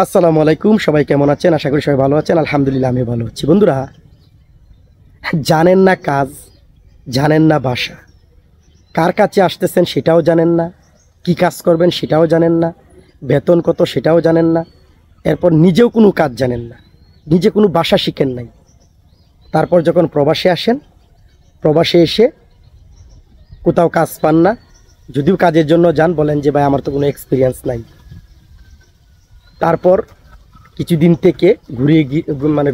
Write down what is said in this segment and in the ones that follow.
আসসালামু আলাইকুম। সবাই কেমন আছেন? আশা করি সবাই ভালো আছেন। আলহামদুলিল্লাহ আমি ভালো আছি। বন্ধুরা, জানেন না কাজ, জানেন না বাসা, কার কাছে আসতেছেন সেটাও জানেন না, কি কাজ করবেন সেটাও জানেন না, বেতন কত সেটাও জানেন না, এরপর নিজেও কোনো কাজ জানেন না, নিজে কোনো বাসা শিখেন নাই। তারপর যখন প্রবাসে আসেন, প্রবাসে এসে কোথাও কাজ পান না, যদিও কাজের জন্য যান, বলেন যে ভাই আমার তো কোনো এক্সপিরিয়েন্স নাই। তারপর কিছুদিন থেকে ঘুরিয়ে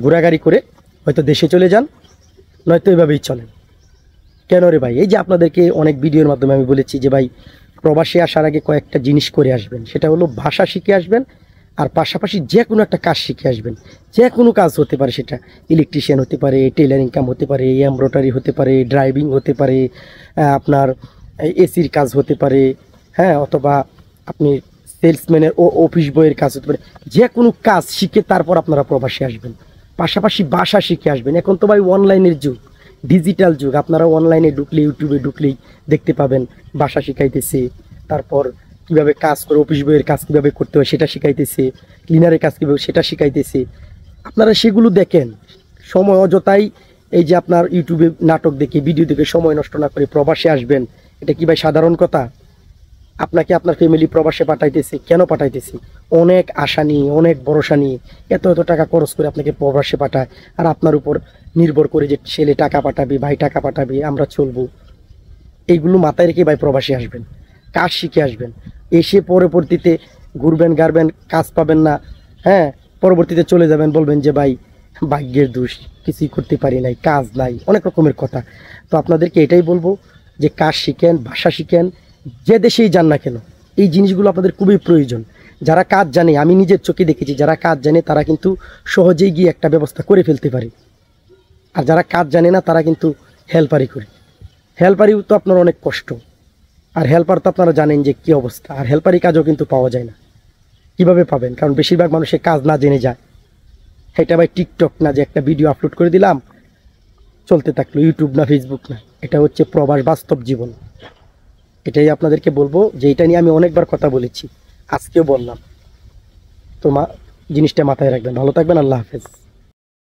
ঘোরাঘুরি করে হয়তো দেশে চলে যান, নয়তো এভাবেই চলেন। কেন রে ভাই? এই যে আপনাদেরকে অনেক ভিডিওর মাধ্যমে আমি বলেছি যে ভাই, প্রবাসে আসার আগে কয়েকটা জিনিস করে আসবেন। সেটা হলো ভাষা শিখে আসবেন, আর পাশাপাশি যে কোনো একটা কাজ শিখে আসবেন। যে কোনো কাজ হতে পারে, সেটা ইলেকট্রিশিয়ান হতে পারে, টেলারিং কাম হতে পারে, এমব্রয়ডারি হতে পারে, ড্রাইভিং হতে পারে, আপনার এসির কাজ হতে পারে, হ্যাঁ, অথবা আপনি সেলসম্যানের ও অফিস বয়ের কাজ হতে পারে। যে কোনো কাজ শিখে তারপর আপনারা প্রবাসে আসবেন, পাশাপাশি ভাষা শিখে আসবেন। এখন তো ভাই অনলাইনের যুগ, ডিজিটাল যুগ। আপনারা অনলাইনে ঢুকলে, ইউটিউবে ঢুকলেই দেখতে পাবেন ভাষা শিখাইতেছে, তারপর কীভাবে কাজ করে, অফিস বইয়ের কাজ কীভাবে করতে হয় সেটা শিখাইতেছে, ক্লিনারের কাজ কীভাবে সেটা শিখাইতেছে। আপনারা সেগুলো দেখেন, সময় অযথাই এই যে আপনার ইউটিউবে নাটক দেখে, ভিডিও দেখে সময় নষ্ট না করে প্রবাসে আসবেন, এটা কি ভাই সাধারণ কথা? আপনাকে আপনার ফ্যামিলি প্রবাসে পাঠাইতেছে, কেন পাঠাইতেছে? অনেক আশা নিয়ে, অনেক ভরসা নিয়ে এত এত টাকা খরচ করে আপনাকে প্রবাসে পাঠায়, আর আপনার উপর নির্ভর করে যে ছেলে টাকা পাঠাবে, ভাই টাকা পাঠাবে, আমরা চলবো। এইগুলো মাথায় রেখে ভাই প্রবাসে আসবেন, কাজ শিখে আসবেন। এসে পরবর্তীতে ঘুরবেন গাড়বেন, কাজ পাবেন না, হ্যাঁ, পরবর্তীতে চলে যাবেন, বলবেন যে ভাই ভাগ্যের দোষ, কিছুই করতে পারি নাই, কাজ নাই, অনেক রকমের কথা। তো আপনাদেরকে এটাই বলবো যে কাজ শিখেন, ভাষা শিখেন, যে দেশেই যান না কেন। এই জিনিসগুলো আপনাদের খুবই প্রয়োজন। যারা কাজ জানে, আমি নিজের চোখে দেখেছি, যারা কাজ জানে তারা কিন্তু সহজেই গিয়ে একটা ব্যবস্থা করে ফেলতে পারে। আর যারা কাজ জানে না তারা কিন্তু হেল্পারি করে। হেল্পারিও তো আপনার অনেক কষ্ট, আর হেল্পার তো আপনারা জানেন যে কী অবস্থা। আর হেল্পারি কাজও কিন্তু পাওয়া যায় না। কিভাবে পাবেন? কারণ বেশিরভাগ মানুষের কাজ না জেনে যায়। এটা ভাই টিকটক না যে একটা ভিডিও আপলোড করে দিলাম, চলতে থাকলো, ইউটিউব না, ফেসবুক না। এটা হচ্ছে প্রবাস, বাস্তব জীবন। এটাই আপনাদেরকে বলবো, যে এটা নিয়ে আমি অনেকবার কথা বলেছি, আজকেও বললাম। তো জিনিসটা মাথায় রাখবেন। ভালো থাকবেন। আল্লাহ হাফেজ।